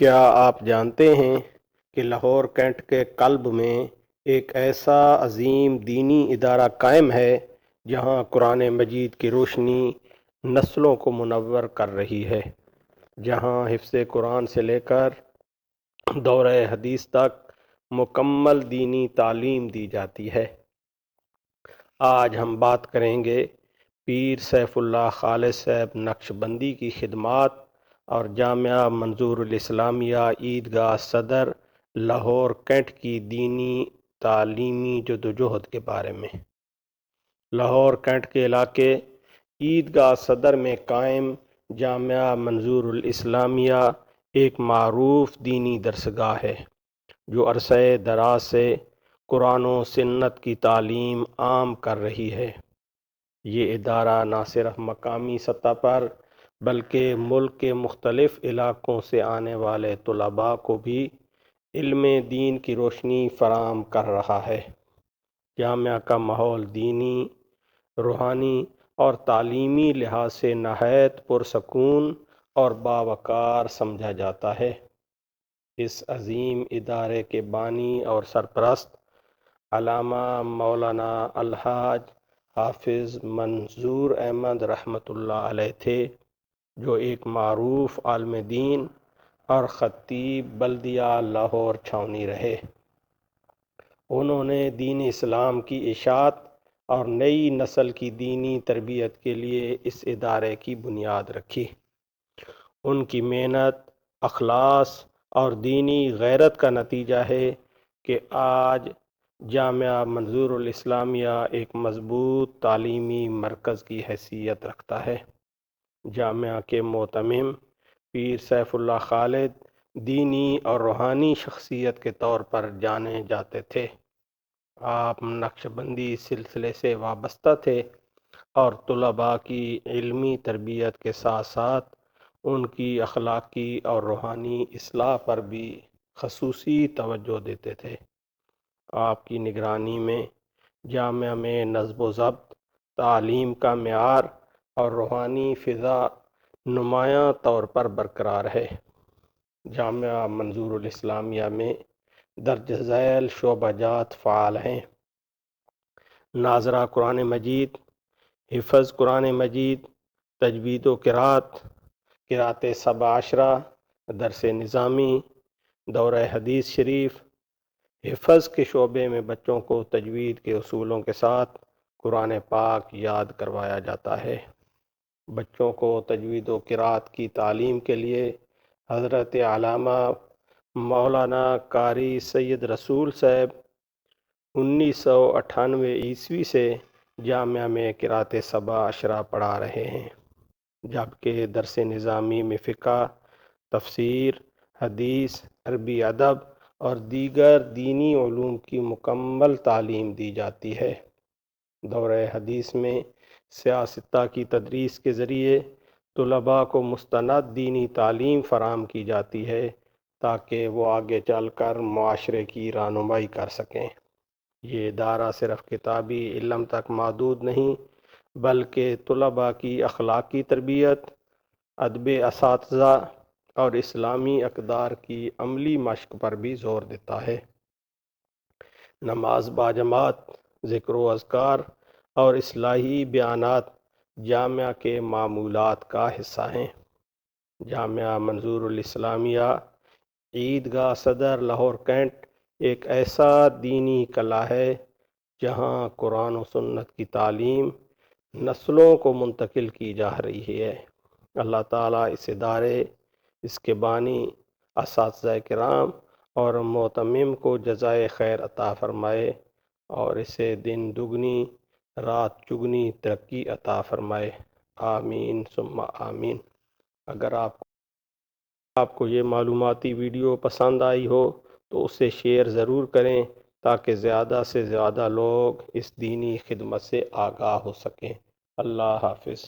کیا آپ جانتے ہیں کہ لاہور کینٹ کے قلب میں ایک ایسا عظیم دینی ادارہ قائم ہے جہاں قرآن مجید کی روشنی نسلوں کو منور کر رہی ہے، جہاں حفظ قرآن سے لے کر دورہ حدیث تک مکمل دینی تعلیم دی جاتی ہے۔ آج ہم بات کریں گے پیر سیف اللہ خالص صاحب نقشبندی کی خدمات اور جامعہ منظور الاسلامیہ عیدگاہ صدر لاہور کینٹ کی دینی تعلیمی جدوجہد کے بارے میں۔ لاہور کینٹ کے علاقے عیدگاہ صدر میں قائم جامعہ منظور الاسلامیہ ایک معروف دینی درسگاہ ہے جو عرصہ دراز سے قرآن و سنت کی تعلیم عام کر رہی ہے۔ یہ ادارہ نہ صرف مقامی سطح پر بلکہ ملک کے مختلف علاقوں سے آنے والے طلباء کو بھی علم دین کی روشنی فراہم کر رہا ہے۔ جامعہ کا ماحول دینی، روحانی اور تعلیمی لحاظ سے نہایت پرسکون اور باوقار سمجھا جاتا ہے۔ اس عظیم ادارے کے بانی اور سرپرست علامہ مولانا الحاج حافظ منظور احمد رحمۃ اللہ علیہ تھے، جو ایک معروف عالم دین اور خطیب بلدیہ لاہور چھاؤنی رہے۔ انہوں نے دین اسلام کی اشاعت اور نئی نسل کی دینی تربیت کے لیے اس ادارے کی بنیاد رکھی۔ ان کی محنت، اخلاص اور دینی غیرت کا نتیجہ ہے کہ آج جامعہ منظور الاسلامیہ ایک مضبوط تعلیمی مرکز کی حیثیت رکھتا ہے۔ جامعہ کے معتمم پیر سیف اللہ خالد دینی اور روحانی شخصیت کے طور پر جانے جاتے تھے۔ آپ نقشبندی سلسلے سے وابستہ تھے اور طلباء کی علمی تربیت کے ساتھ ساتھ ان کی اخلاقی اور روحانی اصلاح پر بھی خصوصی توجہ دیتے تھے۔ آپ کی نگرانی میں جامعہ میں نظم و ضبط، تعلیم کا معیار اور روحانی فضا نمایاں طور پر برقرار ہے۔ جامعہ منظور الاسلامیہ میں درج ذیل شعبہ جات فعال ہیں: ناظرہ قرآن مجید، حفظ قرآن مجید، تجوید و قرأت سبع عشرہ، درس نظامی، دورہ حدیث شریف۔ حفظ کے شعبے میں بچوں کو تجوید کے اصولوں کے ساتھ قرآن پاک یاد کروایا جاتا ہے۔ بچوں کو تجوید و قرأت کی تعلیم کے لیے حضرت علامہ مولانا قاری سید رسول صاحب 1998 سے جامعہ میں قرأت سبع عشرہ پڑھا رہے ہیں، جبکہ درس نظامی میں فقہ، تفسیر، حدیث، عربی ادب اور دیگر دینی علوم کی مکمل تعلیم دی جاتی ہے۔ دورہ حدیث میں سیاستہ کی تدریس کے ذریعے طلباء کو مستند دینی تعلیم فراہم کی جاتی ہے تاکہ وہ آگے چل کر معاشرے کی رہنمائی کر سکیں۔ یہ ادارہ صرف کتابی علم تک محدود نہیں بلکہ طلباء کی اخلاقی تربیت، ادب اساتذہ اور اسلامی اقدار کی عملی مشق پر بھی زور دیتا ہے۔ نماز باجماعت، ذکر و اذکار اور اصلاحی بیانات جامعہ کے معمولات کا حصہ ہیں۔ جامعہ منظور الاسلامیہ عیدگاہ صدر لاہور کینٹ ایک ایسا دینی قلعہ ہے جہاں قرآن و سنت کی تعلیم نسلوں کو منتقل کی جا رہی ہے۔ اللہ تعالیٰ اس ادارے، اس کے بانی، اساتذہ کرام اور معتمم کو جزائے خیر عطا فرمائے اور اسے دن دگنی رات چگنی ترقی عطا فرمائے۔ آمین ثم آمین۔ اگر آپ کو یہ معلوماتی ویڈیو پسند آئی ہو تو اسے شیئر ضرور کریں تاکہ زیادہ سے زیادہ لوگ اس دینی خدمت سے آگاہ ہو سکیں۔ اللہ حافظ۔